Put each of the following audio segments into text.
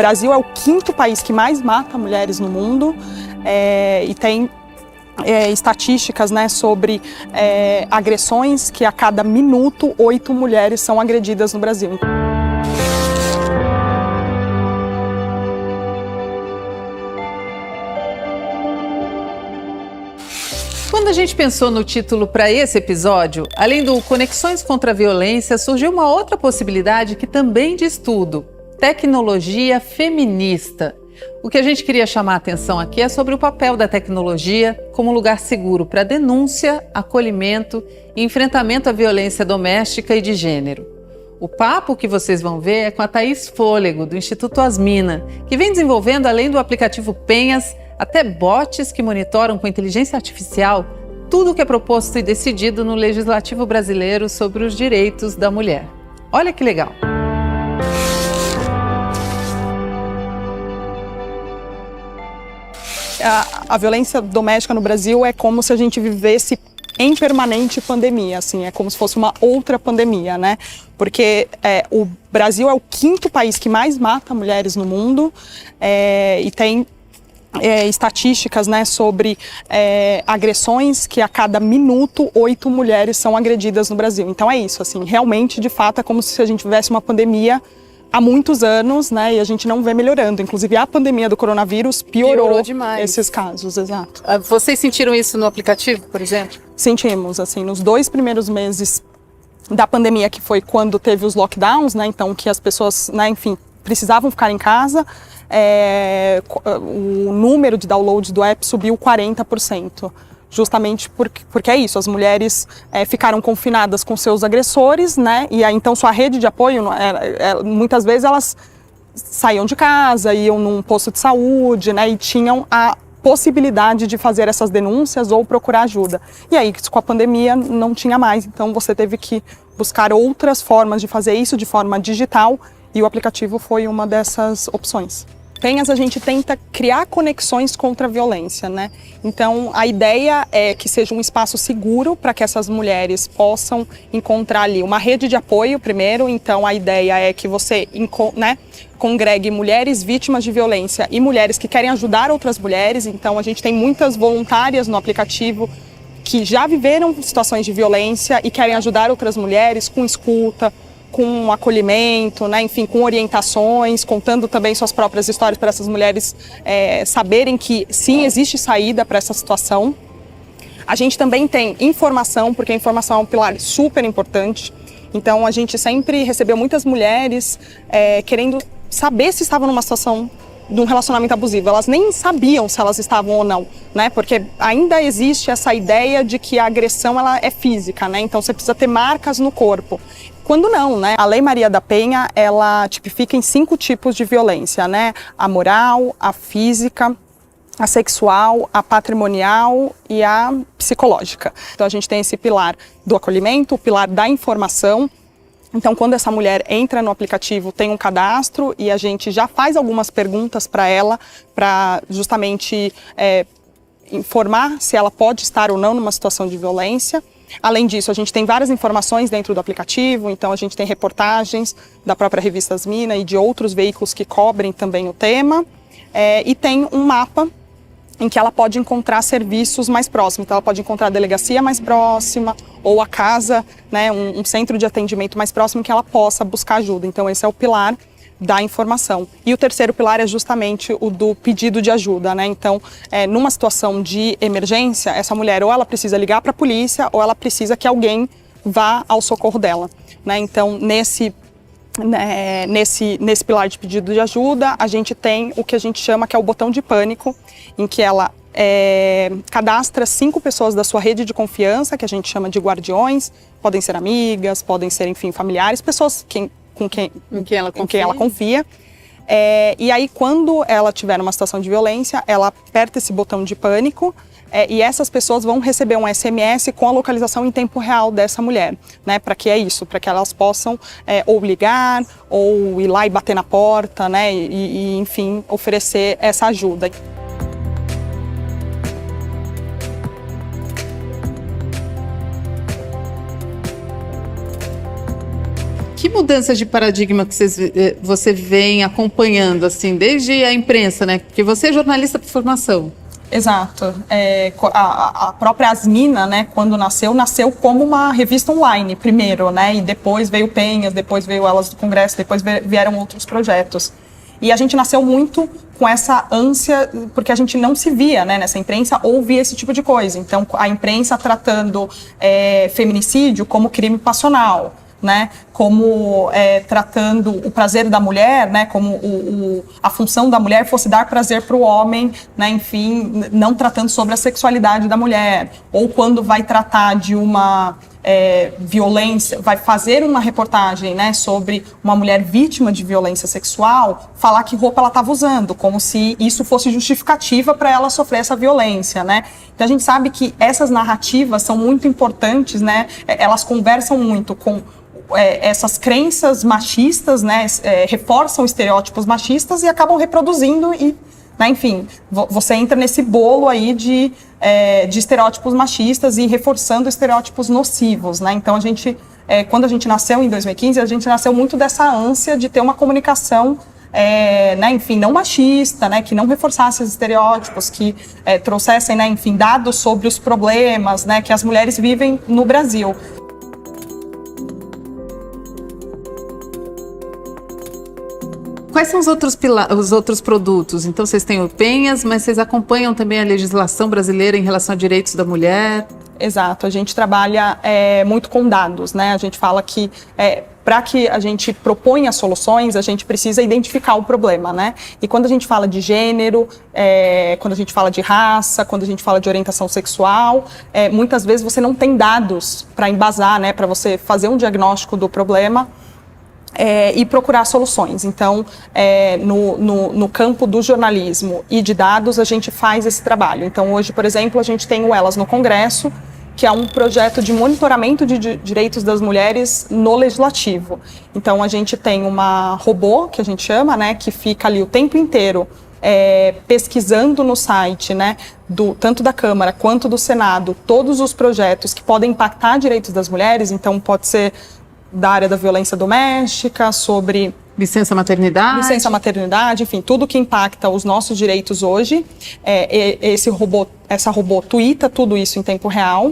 Brasil é o quinto país que mais mata mulheres no mundo e tem estatísticas, né, sobre agressões que a cada minuto 8 mulheres são agredidas no Brasil. Quando a gente pensou no título para esse episódio, além do Conexões contra a Violência, surgiu uma outra possibilidade que também diz tudo: tecnologia feminista. O que a gente queria chamar a atenção aqui é sobre o papel da tecnologia como lugar seguro para denúncia, acolhimento e enfrentamento à violência doméstica e de gênero. O papo que vocês vão ver é com a Thaís Fôlego, do Instituto Asmina, que vem desenvolvendo, além do aplicativo Penhas, até bots que monitoram com inteligência artificial tudo o que é proposto e decidido no Legislativo brasileiro sobre os direitos da mulher. Olha que legal! A violência doméstica no Brasil é como se a gente vivesse em permanente pandemia, assim, é como se fosse uma outra pandemia, né? Porque o Brasil é o quinto país que mais mata mulheres no mundo e tem estatísticas, né, sobre agressões que a cada minuto 8 mulheres são agredidas no Brasil. Então é isso, assim, realmente, de fato, é como se a gente tivesse uma pandemia há muitos anos, né, e a gente não vê melhorando. Inclusive, a pandemia do coronavírus piorou demais esses casos, exato. Vocês sentiram isso no aplicativo, por exemplo? Sentimos, assim, nos 2 primeiros meses da pandemia, que foi quando teve os lockdowns, né, então que as pessoas, né, enfim, precisavam ficar em casa, o número de downloads do app subiu 40%. Justamente porque é isso, as mulheres ficaram confinadas com seus agressores, né? E aí, então, sua rede de apoio, muitas vezes elas saíam de casa, iam num posto de saúde, né? E tinham a possibilidade de fazer essas denúncias ou procurar ajuda. E aí, com a pandemia, não tinha mais. Então, você teve que buscar outras formas de fazer isso de forma digital e o aplicativo foi uma dessas opções. Penhas, a gente tenta criar conexões contra a violência, né? Então, a ideia é que seja um espaço seguro para que essas mulheres possam encontrar ali uma rede de apoio primeiro. Então, a ideia é que você, né, congregue mulheres vítimas de violência e mulheres que querem ajudar outras mulheres. Então, a gente tem muitas voluntárias no aplicativo que já viveram situações de violência e querem ajudar outras mulheres com escuta, com acolhimento, né, enfim, com orientações, contando também suas próprias histórias para essas mulheres saberem que sim, existe saída para essa situação. A gente também tem informação, porque a informação é um pilar super importante. Então, a gente sempre recebeu muitas mulheres querendo saber se estavam numa situação de um relacionamento abusivo. Elas nem sabiam se elas estavam ou não, né? Porque ainda existe essa ideia de que a agressão ela é física, né? Então, você precisa ter marcas no corpo. Quando não, né? A Lei Maria da Penha, ela tipifica em 5 tipos de violência, né? A moral, a física, a sexual, a patrimonial e a psicológica. Então, a gente tem esse pilar do acolhimento, o pilar da informação. Então, quando essa mulher entra no aplicativo, tem um cadastro e a gente já faz algumas perguntas para ela, para justamente informar se ela pode estar ou não numa situação de violência. Além disso, a gente tem várias informações dentro do aplicativo, então a gente tem reportagens da própria revista Asmina e de outros veículos que cobrem também o tema, e tem um mapa em que ela pode encontrar serviços mais próximos. Então ela pode encontrar a delegacia mais próxima ou a casa, né, um centro de atendimento mais próximo que ela possa buscar ajuda. Então esse é o pilar da informação. E o terceiro pilar é justamente o do pedido de ajuda, né? Então, numa situação de emergência, essa mulher ou ela precisa ligar para a polícia ou ela precisa que alguém vá ao socorro dela, né? Então, nesse pilar de pedido de ajuda, a gente tem o que a gente chama que é o botão de pânico, em que ela cadastra 5 pessoas da sua rede de confiança, que a gente chama de guardiões, podem ser amigas, podem ser, enfim, familiares, pessoas com quem ela confia. E aí, quando ela estiver numa situação de violência, ela aperta esse botão de pânico e essas pessoas vão receber um SMS com a localização em tempo real dessa mulher, né? Para que é isso? Para que elas possam ou ligar, ou ir lá e bater na porta, né? E enfim, oferecer essa ajuda. Que mudanças de paradigma que você vem acompanhando, assim, desde a imprensa, né? Porque você é jornalista por formação. Exato. A própria Asmina, né, quando nasceu como uma revista online primeiro, né, e depois veio Penhas, depois veio Elas do Congresso, depois vieram outros projetos. E a gente nasceu muito com essa ânsia, porque a gente não se via, né, nessa imprensa, ou via esse tipo de coisa. Então, a imprensa tratando feminicídio como crime passional, né, como tratando o prazer da mulher, né, como a função da mulher fosse dar prazer para o homem, né, enfim, não tratando sobre a sexualidade da mulher, ou quando vai tratar de uma violência, vai fazer uma reportagem, né, sobre uma mulher vítima de violência sexual, falar que roupa ela estava usando, como se isso fosse justificativa para ela sofrer essa violência, né. Então a gente sabe que essas narrativas são muito importantes, né, elas conversam muito com essas crenças machistas, né, reforçam estereótipos machistas e acabam reproduzindo e, né, enfim, você entra nesse bolo aí de estereótipos machistas e reforçando estereótipos nocivos, né? Então a gente, quando a gente nasceu em 2015, a gente nasceu muito dessa ânsia de ter uma comunicação né, enfim, não machista, né, que não reforçasse esses estereótipos, que trouxessem, né, enfim, dados sobre os problemas, né, que as mulheres vivem no Brasil. Quais são os outros produtos? Então, vocês têm o Penhas, mas vocês acompanham também a legislação brasileira em relação a direitos da mulher? Exato, a gente trabalha muito com dados, né? A gente fala que para que a gente proponha soluções, a gente precisa identificar o problema, né? E quando a gente fala de gênero, quando a gente fala de raça, quando a gente fala de orientação sexual, muitas vezes você não tem dados para embasar, né? Para você fazer um diagnóstico do problema. E procurar soluções. Então, no campo do jornalismo e de dados, a gente faz esse trabalho. Então, hoje, por exemplo, a gente tem o Elas no Congresso, que é um projeto de monitoramento de direitos das mulheres no legislativo. Então, a gente tem uma robô, que a gente chama, né, que fica ali o tempo inteiro pesquisando no site, né, tanto da Câmara quanto do Senado, todos os projetos que podem impactar direitos das mulheres. Então, pode ser da área da violência doméstica, sobre licença maternidade, enfim, tudo que impacta os nossos direitos hoje. Essa robô tuita tudo isso em tempo real.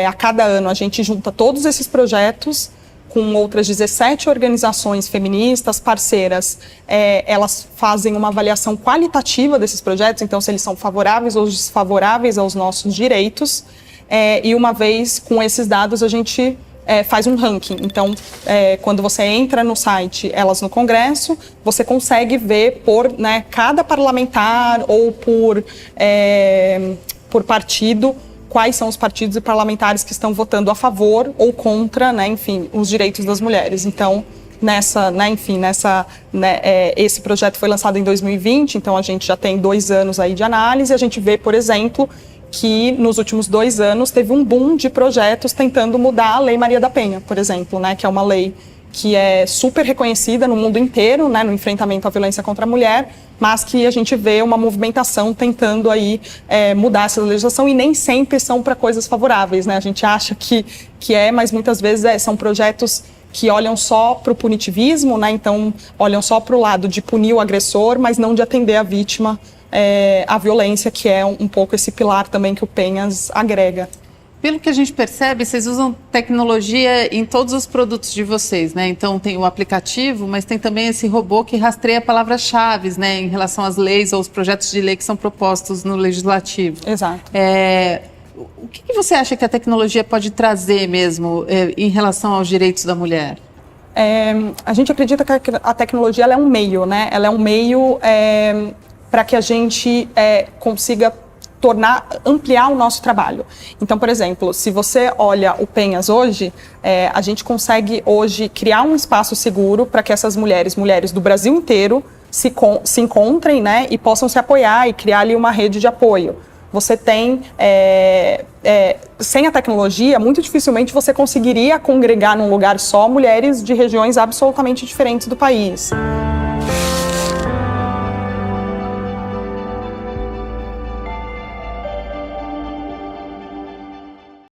A cada ano a gente junta todos esses projetos com outras 17 organizações feministas, parceiras. Elas fazem uma avaliação qualitativa desses projetos, então se eles são favoráveis ou desfavoráveis aos nossos direitos. E uma vez com esses dados a gente faz um ranking. Então, quando você entra no site Elas no Congresso, você consegue ver por, né, cada parlamentar ou por partido, quais são os partidos e parlamentares que estão votando a favor ou contra, né, enfim, os direitos das mulheres. Então, esse projeto foi lançado em 2020, então a gente já tem 2 anos aí de análise. A gente vê, por exemplo, que nos últimos 2 anos teve um boom de projetos tentando mudar a Lei Maria da Penha, por exemplo, né, que é uma lei que é super reconhecida no mundo inteiro, né, no enfrentamento à violência contra a mulher, mas que a gente vê uma movimentação tentando aí mudar essa legislação, e nem sempre são para coisas favoráveis, né? A gente acha que mas muitas vezes são projetos que olham só para o punitivismo, né? Então olham só para o lado de punir o agressor, mas não de atender a vítima, a violência, que é um pouco esse pilar também que o Penhas agrega. Pelo que a gente percebe, vocês usam tecnologia em todos os produtos de vocês, né? Então tem o aplicativo, mas tem também esse robô que rastreia palavras-chave, né, em relação às leis ou os projetos de lei que são propostos no legislativo. Exato. O que você acha que a tecnologia pode trazer mesmo em relação aos direitos da mulher? A gente acredita que a tecnologia ela é um meio, né? Ela é um meio para que a gente consiga ampliar o nosso trabalho. Então, por exemplo, se você olha o Penhas hoje, a gente consegue hoje criar um espaço seguro para que essas mulheres do Brasil inteiro se encontrem, né, e possam se apoiar e criar ali uma rede de apoio. Você tem, sem a tecnologia, muito dificilmente você conseguiria congregar num lugar só mulheres de regiões absolutamente diferentes do país.